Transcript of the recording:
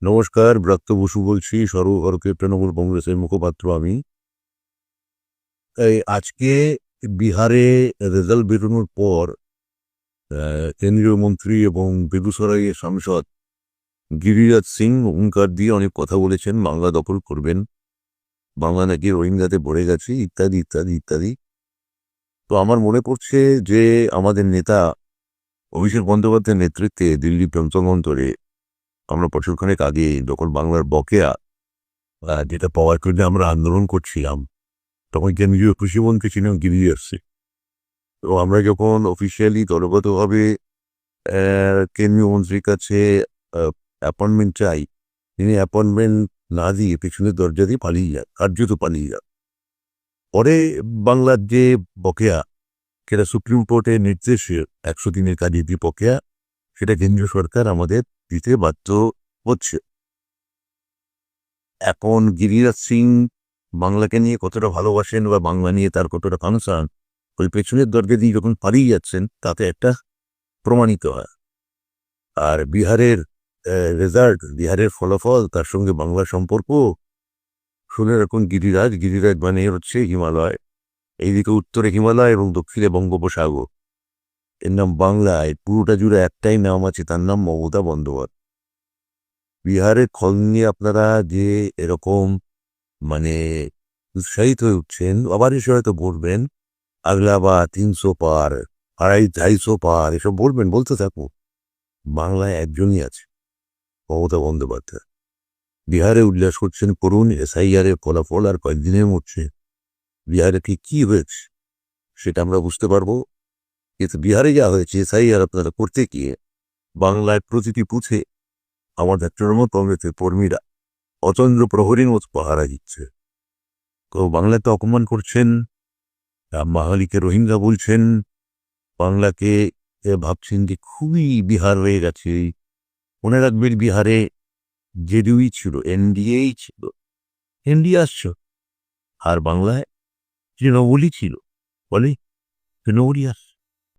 নমস্কার, ব্রাত্য বসু বলছি। সর্বভারতীয় তৃণমূল কংগ্রেসের মুখপাত্র আমি। আজকে বিহারে রেজাল্ট বেরোনোর পর কেন্দ্রীয় মন্ত্রী এবং বেগুসরাইয়ের সাংসদ গিরিরাজ সিং হুঙ্কার দিয়ে অনেক কথা বলেছেন, বাংলা দখল করবেন, বাংলা নাকি রোহিঙ্গাতে ভরে গেছে, ইত্যাদি ইত্যাদি ইত্যাদি। তো আমার মনে পড়ছে যে আমাদের নেতা অভিষেক বন্দ্যোপাধ্যায়ের নেতৃত্বে দিল্লি পঞ্চম অন্তরে আমরা বছরখানেক আগে যখন বাংলার বকেয়া যেটা পাওয়ার জন্য আমরা আন্দোলন করছিলাম, তখন কেন্দ্রীয় কৃষিমন্ত্রী ছিলেন গিরিরাজ সিং। তো আমরা যখন অফিসিয়ালি দলগতভাবে কেন্দ্রীয় মন্ত্রীর কাছে অ্যাপয়েন্টমেন্ট চাই, তিনি অ্যাপয়েন্টমেন্ট না দিয়ে পেছনের দরজা দিয়ে পালিয়ে যান, কার্যত পালিয়ে যান। পরে বাংলার যে বকেয়া, সেটা সুপ্রিম কোর্টের নির্দেশে 100 দিনের কাজে যে বকেয়া, সেটা কেন্দ্রীয় সরকার আমাদের দিতে বাধ্য হচ্ছে। এখন গিরিরাজ সিং বাংলাকে নিয়ে কতটা ভালোবাসেন বা বাংলা নিয়ে তার কতটা কনসার্ন, ওই পেছনের দরজা দিয়ে যখন পালিয়ে যাচ্ছেন তাতে একটা প্রমাণিত হয়। আর বিহারের রেজাল্ট, বিহারের ফলাফল, তার সঙ্গে বাংলার সম্পর্ক শুনে রাখুন। গিরিরাজ গিরিরাজ মানে হচ্ছে হিমালয়, এইদিকে উত্তরে হিমালয় এবং দক্ষিণে বঙ্গোপসাগর। এর নাম বাংলায় পুরোটা জুড়ে একটাই নাম আছে, তার নাম মমতা বন্দ্যোপাধ্যায়। বিহারের ফল নিয়ে আপনারা যে এরকম মানে উৎসাহিত হয়ে উঠছেন, আবার এসে হয়তো বলবেন আগলা বা 300 পার, 250 পার, এসব বলবেন, বলতে থাকুন। বাংলায় একজনই আছে, মমতা বন্দ্যোপাধ্যায়। বিহারে উল্লাস করছেন, করুন। SIR এর ফলাফল আর কয়েকদিনের মধ্যে বিহারে কি হয়েছে সেটা আমরা বুঝতে পারবো। কিন্তু বিহারে যা হয়েছে, SIR আপনারা করতে গিয়ে বাংলায় প্রতিটি বুথে আমাদের তৃণমূল কংগ্রেসের কর্মীরা অচন্দ্র প্রহরীর মতো পাহারা দিচ্ছে। তো বাংলাতে অপমান করছেন, বাঙালিকে রোহিঙ্গা বলছেন, বাংলাকে ভাবছেন যে খুবই বিহার হয়ে গেছে। মনে রাখবেন, বিহারে জেডিইউ ছিল, NDA ছিল, NDA আসছো, আর বাংলায় তৃণমূলই ছিল, বলে তৃণমূলই আসছে।